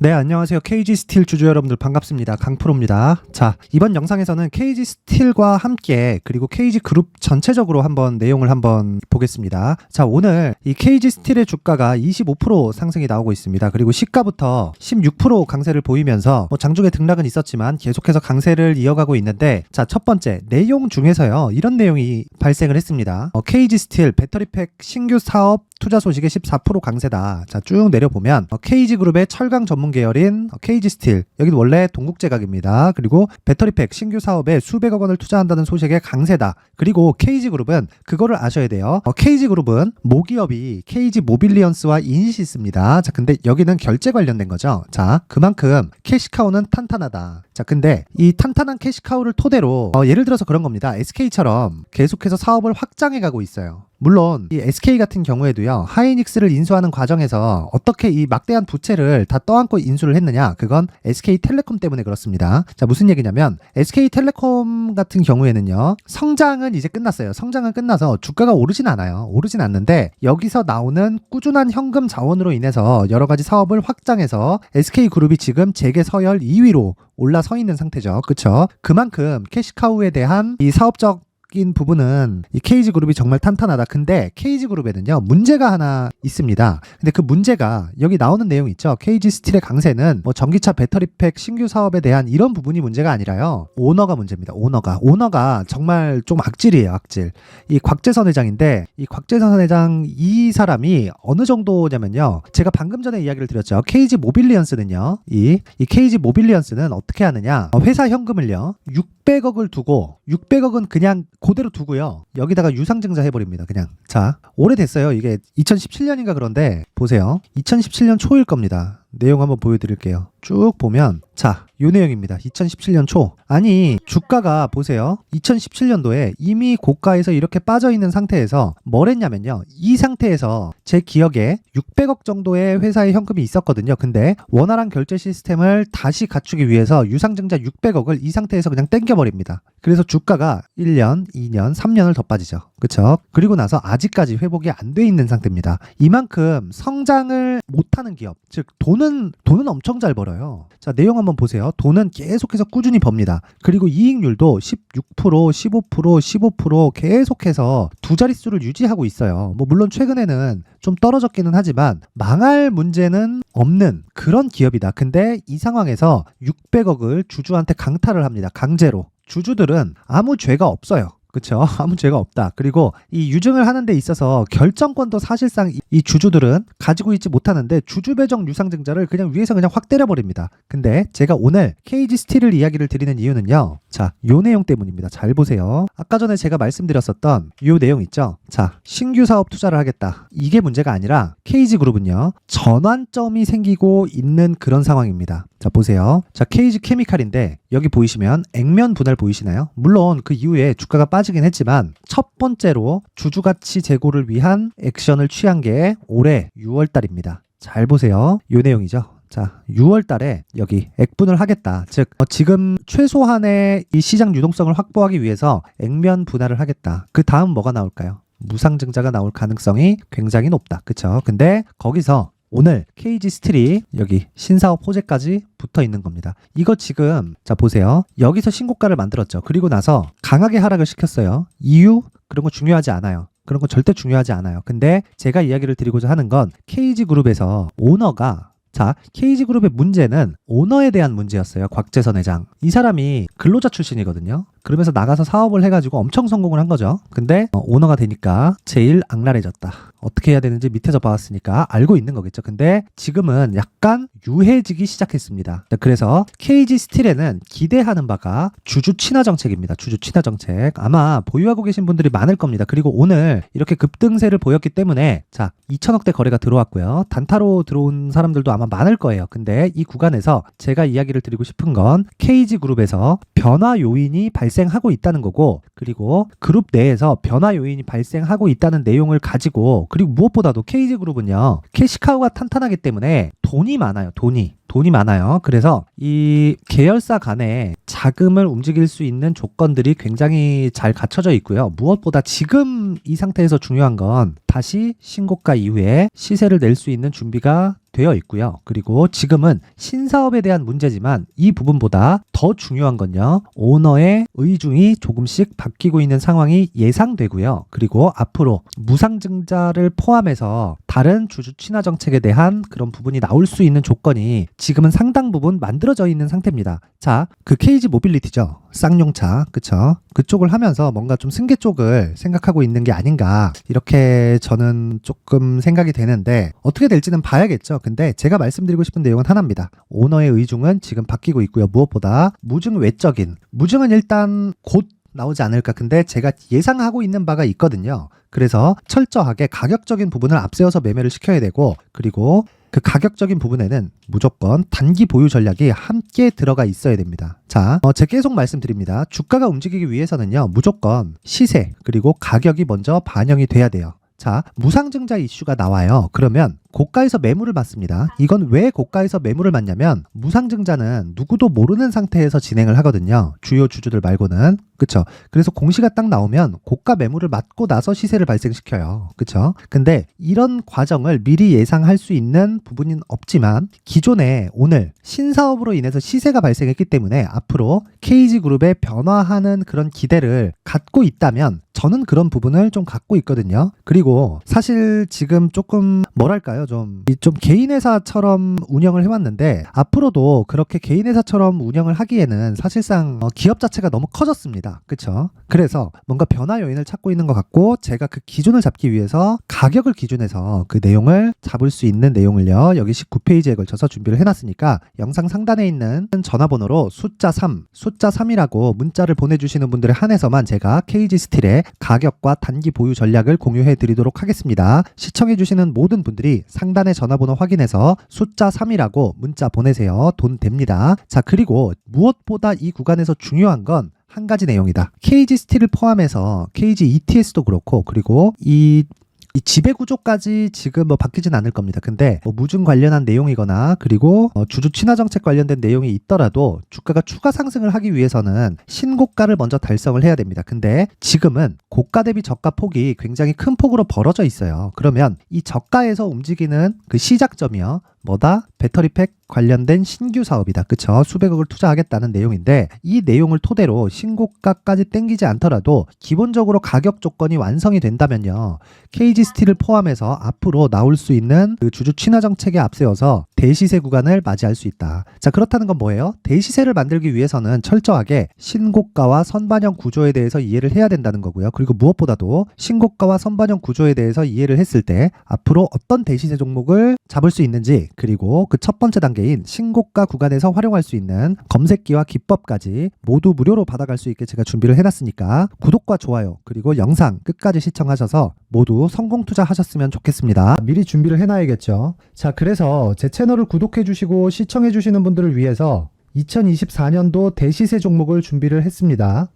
네, 안녕하세요. KG 스틸 주주 여러분들 반갑습니다. 강프로입니다. 자, 이번 영상에서는 KG 스틸과 함께 그리고 KG 그룹 전체적으로 한번 내용을 한번 보겠습니다. 자, 오늘 이 KG 스틸의 주가가 25% 상승이 나오고 있습니다. 그리고 시가부터 16% 강세를 보이면서 장중에 등락은 있었지만 계속해서 강세를 이어가고 있는데, 자, 첫 번째 내용 중에서요, 이런 내용이 발생을 했습니다. KG 스틸 배터리팩 신규 사업 투자 소식에 14% 강세다. 자, 쭉 내려보면 KG 그룹의 철강 전문 계열인 KG 스틸, 여기는 원래 동국제각입니다. 그리고 배터리팩 신규 사업에 수백억 원을 투자한다는 소식에 강세다. 그리고 KG 그룹은 그거를 아셔야 돼요. KG 그룹은 모기업이 KG 모빌리언스와 인시스입니다. 자, 근데 여기는 결제 관련된 거죠. 자, 그만큼 캐시카우는 탄탄하다. 자, 근데 이 탄탄한 캐시카우를 토대로 예를 들어서 그런 겁니다. SK처럼 계속해서 사업을 확장해 가고 있어요. 물론 이 SK 같은 경우에도요, 하이닉스를 인수하는 과정에서 어떻게 이 막대한 부채를 다 떠안고 인수를 했느냐, 그건 SK텔레콤 때문에 그렇습니다. 자, 무슨 얘기냐면 SK텔레콤 같은 경우에는요, 성장은 이제 끝났어요. 성장은 끝나서 주가가 오르진 않아요. 오르진 않는데 여기서 나오는 꾸준한 현금 자원으로 인해서 여러 가지 사업을 확장해서 SK그룹이 지금 재계 서열 2위로 올라서 있는 상태죠. 그쵸? 그만큼 캐시카우에 대한 이 사업적 부분은 이 KG그룹이 정말 탄탄하다. 근데 KG그룹에는요, 문제가 하나 있습니다. 근데 그 문제가 여기 나오는 내용 있죠. KG스틸의 강세는 전기차 배터리팩 신규 사업에 대한 이런 부분이 문제가 아니라요, 오너가 문제입니다. 오너가 정말 좀 악질이에요. 악질. 이 곽재선 회장인데, 이 곽재선 회장, 이 사람이 어느 정도냐면요, 제가 방금 전에 이야기를 드렸죠. KG 모빌리언스는요, 이 KG 모빌리언스는 어떻게 하느냐, 회사 현금을요 600억을 두고, 600억은 그냥 그대로 두고요, 여기다가 유상증자 해버립니다. 그냥. 자, 오래됐어요. 이게 2017년인가 그런데 보세요. 2017년 초일 겁니다. 내용 한번 보여드릴게요. 쭉 보면, 자, 요 내용입니다. 2017년 초. 아니, 주가가 보세요. 2017년도에 이미 고가에서 이렇게 빠져있는 상태에서 뭘 했냐면요, 이 상태에서 제 기억에 600억 정도의 회사의 현금이 있었거든요. 근데 원활한 결제 시스템을 다시 갖추기 위해서 유상증자 600억을 이 상태에서 그냥 땡겨버립니다. 그래서 주가가 1년, 2년, 3년을 더 빠지죠. 그쵸? 그리고 나서 아직까지 회복이 안 돼 있는 상태입니다. 이만큼 성장을 못하는 기업, 즉 돈은 엄청 잘 벌어요. 자, 내용 한번 보세요. 돈은 계속해서 꾸준히 법니다. 그리고 이익률도 16%, 15%, 15% 계속해서 두 자릿수를 유지하고 있어요. 물론 최근에는 좀 떨어졌기는 하지만 망할 문제는 없는 그런 기업이다. 근데 이 상황에서 600억을 주주한테 강탈을 합니다. 강제로. 주주들은 아무 죄가 없어요. 그쵸? 아무 죄가 없다. 그리고 이 유증을 하는 데 있어서 결정권도 사실상 이 주주들은 가지고 있지 못하는데, 주주 배정 유상증자를 그냥 위에서 그냥 확 때려버립니다. 근데 제가 오늘 KG 스틸을 이야기를 드리는 이유는요, 자, 요 내용 때문입니다. 잘 보세요. 아까 전에 제가 말씀드렸었던 요 내용 있죠? 자, 신규 사업 투자를 하겠다. 이게 문제가 아니라 KG그룹은요, 전환점이 생기고 있는 그런 상황입니다. 자, 보세요. 자, KG 케미칼인데 여기 보이시면 액면 분할 보이시나요? 물론 그 이후에 주가가 빠지긴 했지만 첫 번째로 주주가치 제고를 위한 액션을 취한 게 올해 6월 달입니다. 잘 보세요. 요 내용이죠. 자, 6월 달에 여기 액분을 하겠다. 즉, 지금 최소한의 이 시장 유동성을 확보하기 위해서 액면 분할을 하겠다. 그 다음 뭐가 나올까요? 무상증자가 나올 가능성이 굉장히 높다. 그쵸? 근데 거기서 오늘 KG 스틸이 여기 신사업 호재까지 붙어 있는 겁니다. 이거 지금, 자, 보세요. 여기서 신고가를 만들었죠. 그리고 나서 강하게 하락을 시켰어요. 이유? 그런 거 중요하지 않아요. 그런 거 절대 중요하지 않아요. 근데 제가 이야기를 드리고자 하는 건 KG그룹에서 오너가, 자, KG그룹의 문제는 오너에 대한 문제였어요. 곽재선 회장. 이 사람이 근로자 출신이거든요. 그러면서 나가서 사업을 해가지고 엄청 성공을 한 거죠. 근데 오너가 되니까 제일 악랄해졌다. 어떻게 해야 되는지 밑에서 봐왔으니까 알고 있는 거겠죠. 근데 지금은 약간 유해지기 시작했습니다. 그래서 KG 스틸에는 기대하는 바가 주주 친화 정책입니다. 주주 친화 정책. 아마 보유하고 계신 분들이 많을 겁니다. 그리고 오늘 이렇게 급등세를 보였기 때문에, 자, 2천억대 거래가 들어왔고요. 단타로 들어온 사람들도 아마 많을 거예요. 근데 이 구간에서 제가 이야기를 드리고 싶은 건 KG그룹에서 변화 요인이 발생하고 있다는 거고, 그리고 그룹 내에서 변화 요인이 발생하고 있다는 내용을 가지고, 그리고 무엇보다도 KG그룹은요, 캐시카우가 탄탄하기 때문에 돈이 많아요. 돈이 많아요. 그래서 이 계열사 간에 자금을 움직일 수 있는 조건들이 굉장히 잘 갖춰져 있고요. 무엇보다 지금 이 상태에서 중요한 건 다시 신고가 이후에 시세를 낼 수 있는 준비가 되어 있고요. 그리고 지금은 신사업에 대한 문제지만 이 부분보다 더 중요한 건요. 오너의 의중이 조금씩 바뀌고 있는 상황이 예상되고요. 그리고 앞으로 무상증자를 포함해서 다른 주주 친화 정책에 대한 그런 부분이 나올 수 있는 조건이 지금은 상당 부분 만들어져 있는 상태입니다. 자, 그 KG 모빌리티죠. 쌍용차, 그쵸? 그쪽을 하면서 뭔가 좀 승계 쪽을 생각하고 있는 게 아닌가 이렇게 저는 조금 생각이 되는데 어떻게 될지는 봐야겠죠. 근데 제가 말씀드리고 싶은 내용은 하나입니다. 오너의 의중은 지금 바뀌고 있고요. 무엇보다 무증 외적인 무증은 일단 곧 나오지 않을까. 근데 제가 예상하고 있는 바가 있거든요. 그래서 철저하게 가격적인 부분을 앞세워서 매매를 시켜야 되고, 그리고 그 가격적인 부분에는 무조건 단기 보유 전략이 함께 들어가 있어야 됩니다. 자, 제가 계속 말씀드립니다. 주가가 움직이기 위해서는요, 무조건 시세 그리고 가격이 먼저 반영이 돼야 돼요. 자, 무상증자 이슈가 나와요. 그러면 고가에서 매물을 맞습니다. 이건 왜 고가에서 매물을 맞냐면 무상증자는 누구도 모르는 상태에서 진행을 하거든요. 주요 주주들 말고는. 그쵸? 그래서 공시가 딱 나오면 고가 매물을 맞고 나서 시세를 발생시켜요. 그쵸? 근데 이런 과정을 미리 예상할 수 있는 부분은 없지만 기존에 오늘 신사업으로 인해서 시세가 발생했기 때문에 앞으로 KG그룹의 변화하는 그런 기대를 갖고 있다면 저는 그런 부분을 좀 갖고 있거든요. 그리고 사실 지금 조금 뭐랄까요? 좀 개인 회사처럼 운영을 해왔는데 앞으로도 그렇게 개인 회사처럼 운영을 하기에는 사실상 기업 자체가 너무 커졌습니다. 그쵸? 그래서 뭔가 변화 요인을 찾고 있는 것 같고 제가 그 기준을 잡기 위해서 가격을 기준해서 그 내용을 잡을 수 있는 내용을요. 여기 19페이지에 걸쳐서 준비를 해놨으니까 영상 상단에 있는 전화번호로 숫자 3이라고 문자를 보내주시는 분들에 한해서만 제가 KG스틸의 가격과 단기 보유 전략을 공유해 드리도록 하겠습니다. 시청해주시는 모든 분들이 상단의 전화번호 확인해서 숫자 3이라고 문자 보내세요. 돈 됩니다. 자, 그리고 무엇보다 이 구간에서 중요한 건 한 가지 내용이다. KG스틸을 포함해서 KG ETS도 그렇고 그리고 이 지배 구조까지 지금 바뀌진 않을 겁니다. 근데 무증 관련한 내용이거나 그리고 주주 친화 정책 관련된 내용이 있더라도 주가가 추가 상승을 하기 위해서는 신고가를 먼저 달성을 해야 됩니다. 근데 지금은 고가 대비 저가 폭이 굉장히 큰 폭으로 벌어져 있어요. 그러면 이 저가에서 움직이는 그 시작점이요. 뭐다? 배터리팩 관련된 신규 사업이다. 그쵸? 수백억을 투자하겠다는 내용인데 이 내용을 토대로 신고가까지 땡기지 않더라도 기본적으로 가격 조건이 완성이 된다면요. KG스틸을 포함해서 앞으로 나올 수 있는 그 주주 친화 정책에 앞세워서 대시세 구간을 맞이할 수 있다. 자, 그렇다는 건 뭐예요? 대시세를 만들기 위해서는 철저하게 신고가와 선반영 구조에 대해서 이해를 해야 된다는 거고요. 그리고 무엇보다도 신고가와 선반영 구조에 대해서 이해를 했을 때 앞으로 어떤 대시세 종목을 잡을 수 있는지 그리고 그 첫 번째 단계인 신고가 구간에서 활용할 수 있는 검색기와 기법까지 모두 무료로 받아갈 수 있게 제가 준비를 해놨으니까 구독과 좋아요 그리고 영상 끝까지 시청하셔서 모두 성공 투자하셨으면 좋겠습니다. 미리 준비를 해놔야겠죠. 자, 그래서 제 채널을 구독해주시고 시청해주시는 분들을 위해서 2024년도 대시세 종목을 준비를 했습니다.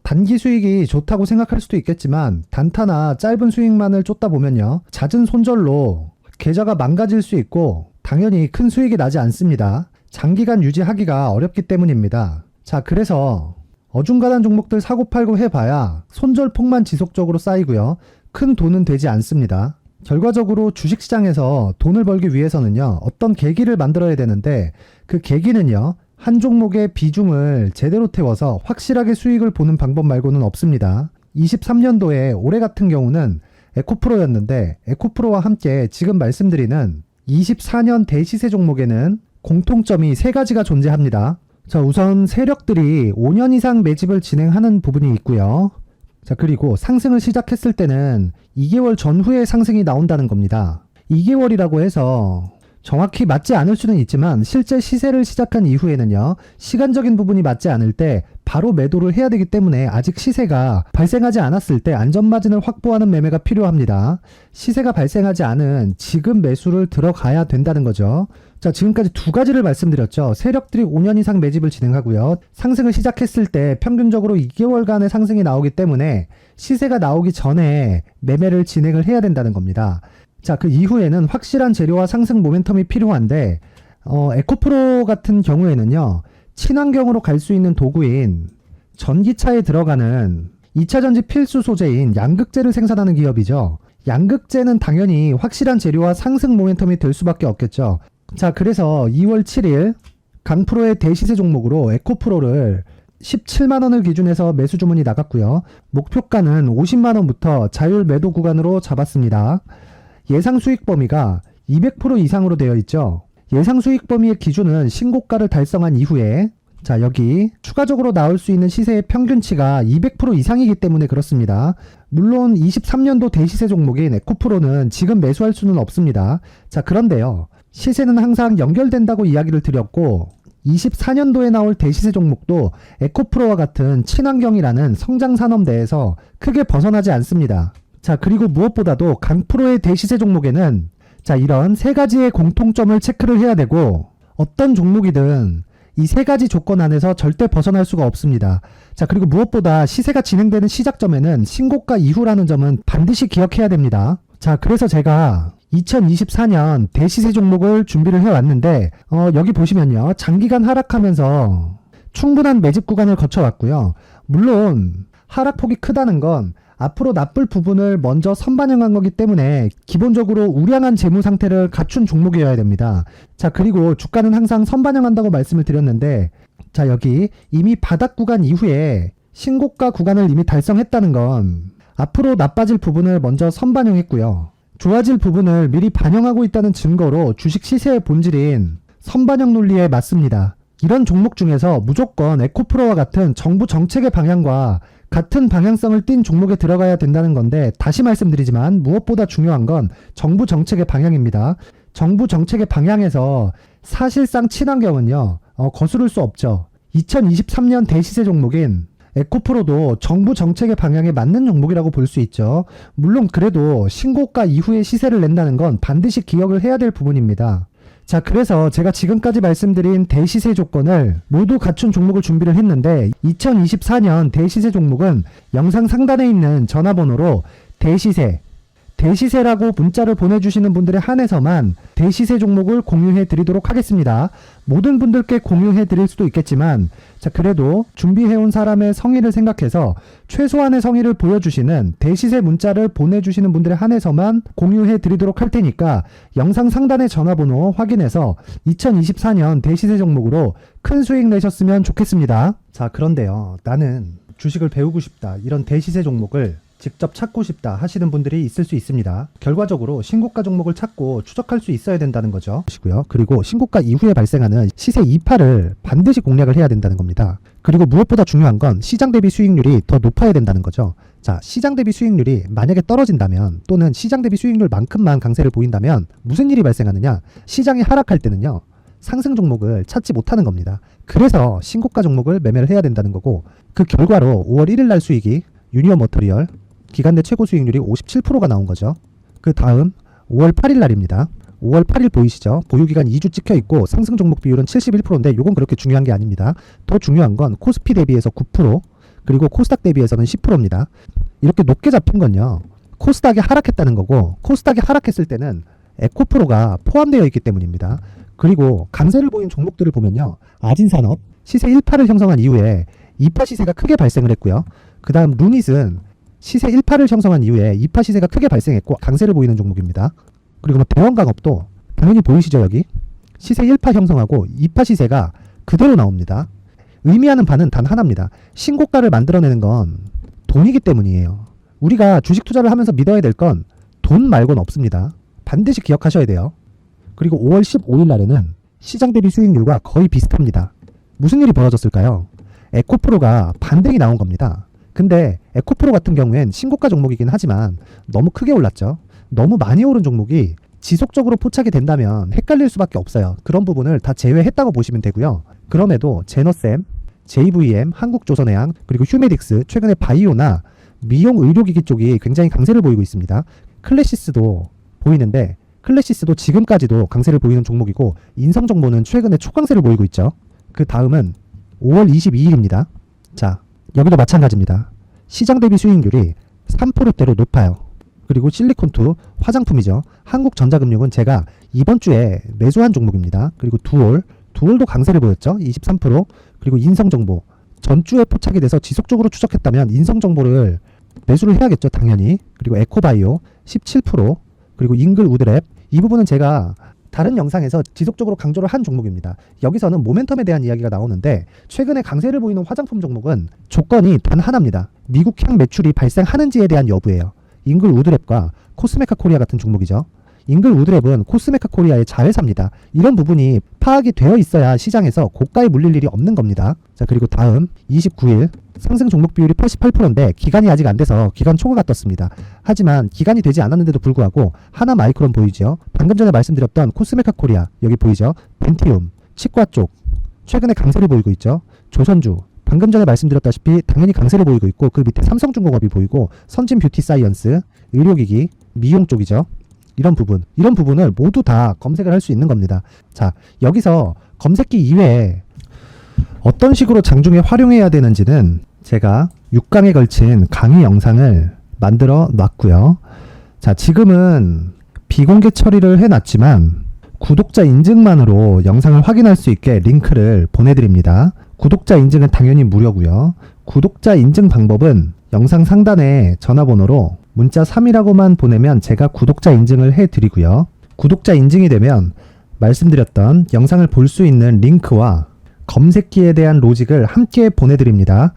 단기 수익이 좋다고 생각할 수도 있겠지만 단타나 짧은 수익만을 쫓다 보면요. 잦은 손절로 계좌가 망가질 수 있고 당연히 큰 수익이 나지 않습니다. 장기간 유지하기가 어렵기 때문입니다. 자, 그래서 어중간한 종목들 사고팔고 해봐야 손절폭만 지속적으로 쌓이고요. 큰 돈은 되지 않습니다. 결과적으로 주식시장에서 돈을 벌기 위해서는요. 어떤 계기를 만들어야 되는데 그 계기는요. 한 종목의 비중을 제대로 태워서 확실하게 수익을 보는 방법 말고는 없습니다. 23년도에 올해 같은 경우는 에코프로였는데 에코프로와 함께 지금 말씀드리는 24년 대시세 종목에는 공통점이 3가지가 존재합니다. 자, 우선 세력들이 5년 이상 매집을 진행하는 부분이 있고요. 자, 그리고 상승을 시작했을 때는 2개월 전후에 상승이 나온다는 겁니다. 2개월이라고 해서 정확히 맞지 않을 수는 있지만 실제 시세를 시작한 이후에는요. 시간적인 부분이 맞지 않을 때 바로 매도를 해야 되기 때문에 아직 시세가 발생하지 않았을 때 안전마진을 확보하는 매매가 필요합니다. 시세가 발생하지 않은 지금 매수를 들어가야 된다는 거죠. 자, 지금까지 2가지를 말씀드렸죠. 세력들이 5년 이상 매집을 진행하고요. 상승을 시작했을 때 평균적으로 2개월간의 상승이 나오기 때문에 시세가 나오기 전에 매매를 진행을 해야 된다는 겁니다. 자, 그 이후에는 확실한 재료와 상승 모멘텀이 필요한데 에코프로 같은 경우에는요. 친환경으로 갈 수 있는 도구인 전기차에 들어가는 2차전지 필수 소재인 양극재를 생산하는 기업이죠. 양극재는 당연히 확실한 재료와 상승 모멘텀이 될 수밖에 없겠죠. 자, 그래서 2월 7일 강프로의 대시세 종목으로 에코프로를 17만원을 기준해서 매수 주문이 나갔고요. 목표가는 50만원부터 자율 매도 구간으로 잡았습니다. 예상 수익 범위가 200% 이상으로 되어 있죠. 예상 수익 범위의 기준은 신고가를 달성한 이후에, 자, 여기 추가적으로 나올 수 있는 시세의 평균치가 200% 이상이기 때문에 그렇습니다. 물론 23년도 대시세 종목인 에코프로는 지금 매수할 수는 없습니다. 자, 그런데요, 시세는 항상 연결된다고 이야기를 드렸고 24년도에 나올 대시세 종목도 에코프로와 같은 친환경이라는 성장산업대에서 크게 벗어나지 않습니다. 자, 그리고 무엇보다도 강프로의 대시세 종목에는 자, 이런 세 가지의 공통점을 체크를 해야 되고 어떤 종목이든 이 세 가지 조건 안에서 절대 벗어날 수가 없습니다. 자, 그리고 무엇보다 시세가 진행되는 시작점에는 신고가 이후라는 점은 반드시 기억해야 됩니다. 자, 그래서 제가 2024년 대시세 종목을 준비를 해왔는데 여기 보시면요, 장기간 하락하면서 충분한 매집 구간을 거쳐왔고요. 물론 하락폭이 크다는 건 앞으로 나쁠 부분을 먼저 선반영한 거기 때문에 기본적으로 우량한 재무 상태를 갖춘 종목이어야 됩니다. 자, 그리고 주가는 항상 선반영한다고 말씀을 드렸는데, 자, 여기 이미 바닥 구간 이후에 신고가 구간을 이미 달성했다는 건 앞으로 나빠질 부분을 먼저 선반영했고요. 좋아질 부분을 미리 반영하고 있다는 증거로 주식 시세의 본질인 선반영 논리에 맞습니다. 이런 종목 중에서 무조건 에코프로와 같은 정부 정책의 방향과 같은 방향성을 띈 종목에 들어가야 된다는 건데, 다시 말씀드리지만 무엇보다 중요한 건 정부 정책의 방향입니다. 정부 정책의 방향에서 사실상 친환경은요, 거스를 수 없죠. 2023년 대시세 종목인 에코프로도 정부 정책의 방향에 맞는 종목이라고 볼 수 있죠. 물론 그래도 신고가 이후에 시세를 낸다는 건 반드시 기억을 해야 될 부분입니다. 자, 그래서 제가 지금까지 말씀드린 대시세 조건을 모두 갖춘 종목을 준비를 했는데, 2024년 대시세 종목은 영상 상단에 있는 전화번호로 대시세라고 문자를 보내주시는 분들에 한해서만 대시세 종목을 공유해 드리도록 하겠습니다. 모든 분들께 공유해 드릴 수도 있겠지만, 자, 그래도 준비해온 사람의 성의를 생각해서 최소한의 성의를 보여주시는 대시세 문자를 보내주시는 분들에 한해서만 공유해 드리도록 할 테니까 영상 상단의 전화번호 확인해서 2024년 대시세 종목으로 큰 수익 내셨으면 좋겠습니다. 자, 그런데요, 나는 주식을 배우고 싶다, 이런 대시세 종목을 직접 찾고 싶다 하시는 분들이 있을 수 있습니다. 결과적으로 신고가 종목을 찾고 추적할 수 있어야 된다는 거죠. 그리고 신고가 이후에 발생하는 시세 이파를 반드시 공략을 해야 된다는 겁니다. 그리고 무엇보다 중요한 건 시장 대비 수익률이 더 높아야 된다는 거죠. 자, 시장 대비 수익률이 만약에 떨어진다면, 또는 시장 대비 수익률만큼만 강세를 보인다면 무슨 일이 발생하느냐? 시장이 하락할 때는요, 상승 종목을 찾지 못하는 겁니다. 그래서 신고가 종목을 매매를 해야 된다는 거고, 그 결과로 5월 1일 날 수익이 유니온 머터리얼 기간 내 최고 수익률이 57%가 나온 거죠. 그 다음 5월 8일 날입니다. 5월 8일 보이시죠? 보유기간 2주 찍혀 있고 상승 종목 비율은 71%인데 이건 그렇게 중요한 게 아닙니다. 더 중요한 건 코스피 대비해서 9%, 그리고 코스닥 대비해서는 10%입니다. 이렇게 높게 잡힌 건요, 코스닥이 하락했다는 거고, 코스닥이 하락했을 때는 에코프로가 포함되어 있기 때문입니다. 그리고 강세를 보인 종목들을 보면요, 아진산업 시세 1파를 형성한 이후에 2파 시세가 크게 발생을 했고요. 그 다음 루닛은 시세 1파를 형성한 이후에 2파 시세가 크게 발생했고 강세를 보이는 종목입니다. 그리고 대원강업도 당연히 보이시죠? 여기 시세 1파 형성하고 2파 시세가 그대로 나옵니다. 의미하는 바는 단 하나입니다. 신고가를 만들어내는 건 돈이기 때문이에요. 우리가 주식 투자를 하면서 믿어야 될 건 돈 말고는 없습니다. 반드시 기억하셔야 돼요. 그리고 5월 15일 날에는 시장 대비 수익률과 거의 비슷합니다. 무슨 일이 벌어졌을까요? 에코프로가 반등이 나온 겁니다. 근데 에코프로 같은 경우엔 신고가 종목이긴 하지만 너무 크게 올랐죠. 너무 많이 오른 종목이 지속적으로 포착이 된다면 헷갈릴 수밖에 없어요. 그런 부분을 다 제외했다고 보시면 되고요. 그럼에도 제너셈, JVM, 한국조선해양, 그리고 휴메딕스, 최근에 바이오나 미용 의료기기 쪽이 굉장히 강세를 보이고 있습니다. 클래시스도 보이는데, 클래시스도 지금까지도 강세를 보이는 종목이고, 인성정보는 최근에 초강세를 보이고 있죠. 그 다음은 5월 22일입니다. 자, 여기도 마찬가지입니다. 시장 대비 수익률이 3%대로 높아요. 그리고 실리콘2 화장품이죠. 한국전자금융은 제가 이번 주에 매수한 종목입니다. 그리고 두올도 강세를 보였죠. 23%. 그리고 인성정보 전주에 포착이 돼서 지속적으로 추적했다면 인성정보를 매수를 해야겠죠, 당연히. 그리고 에코바이오 17%, 그리고 잉글 우드랩, 이 부분은 제가 다른 영상에서 지속적으로 강조를 한 종목입니다. 여기서는 모멘텀에 대한 이야기가 나오는데 최근에 강세를 보이는 화장품 종목은 조건이 단 하나입니다. 미국향 매출이 발생하는지에 대한 여부예요. 잉글 우드랩과 코스메카 코리아 같은 종목이죠. 잉글 우드랩은 코스메카 코리아의 자회사입니다. 이런 부분이 파악이 되어 있어야 시장에서 고가에 물릴 일이 없는 겁니다. 자, 그리고 다음 29일 상승 종목 비율이 88%인데 기간이 아직 안 돼서 기간 초과가 떴습니다. 하지만 기간이 되지 않았는데도 불구하고 하나 마이크론 보이죠? 방금 전에 말씀드렸던 코스메카 코리아 여기 보이죠? 벤티움, 치과 쪽 최근에 강세를 보이고 있죠. 조선주 방금 전에 말씀드렸다시피 당연히 강세를 보이고 있고 그 밑에 삼성중공업이 보이고 선진 뷰티 사이언스, 의료기기, 미용 쪽이죠. 이런 부분을 모두 다 검색을 할 수 있는 겁니다. 자, 여기서 검색기 이외에 어떤 식으로 장중에 활용해야 되는지는 제가 6강에 걸친 강의 영상을 만들어 놨고요. 자, 지금은 비공개 처리를 해놨지만 구독자 인증만으로 영상을 확인할 수 있게 링크를 보내드립니다. 구독자 인증은 당연히 무료고요. 구독자 인증 방법은 영상 상단에 전화번호로 문자 3이라고만 보내면 제가 구독자 인증을 해드리고요. 구독자 인증이 되면 말씀드렸던 영상을 볼 수 있는 링크와 검색기에 대한 로직을 함께 보내드립니다.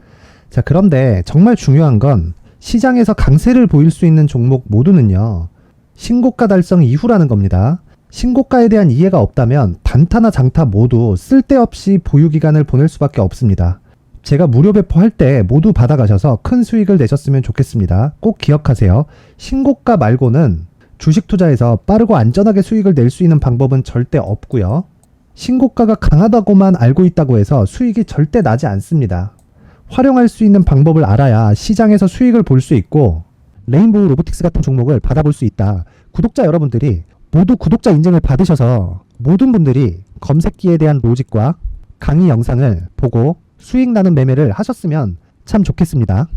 자, 그런데 정말 중요한 건 시장에서 강세를 보일 수 있는 종목 모두는요, 신고가 달성 이후라는 겁니다. 신고가에 대한 이해가 없다면 단타나 장타 모두 쓸데없이 보유기간을 보낼 수밖에 없습니다. 제가 무료 배포할 때 모두 받아가셔서 큰 수익을 내셨으면 좋겠습니다. 꼭 기억하세요. 신고가 말고는 주식 투자에서 빠르고 안전하게 수익을 낼 수 있는 방법은 절대 없고요. 신고가가 강하다고만 알고 있다고 해서 수익이 절대 나지 않습니다. 활용할 수 있는 방법을 알아야 시장에서 수익을 볼 수 있고 레인보우 로보틱스 같은 종목을 받아볼 수 있다. 구독자 여러분들이 모두 구독자 인증을 받으셔서 모든 분들이 검색기에 대한 로직과 강의 영상을 보고 수익 나는 매매를 하셨으면 참 좋겠습니다.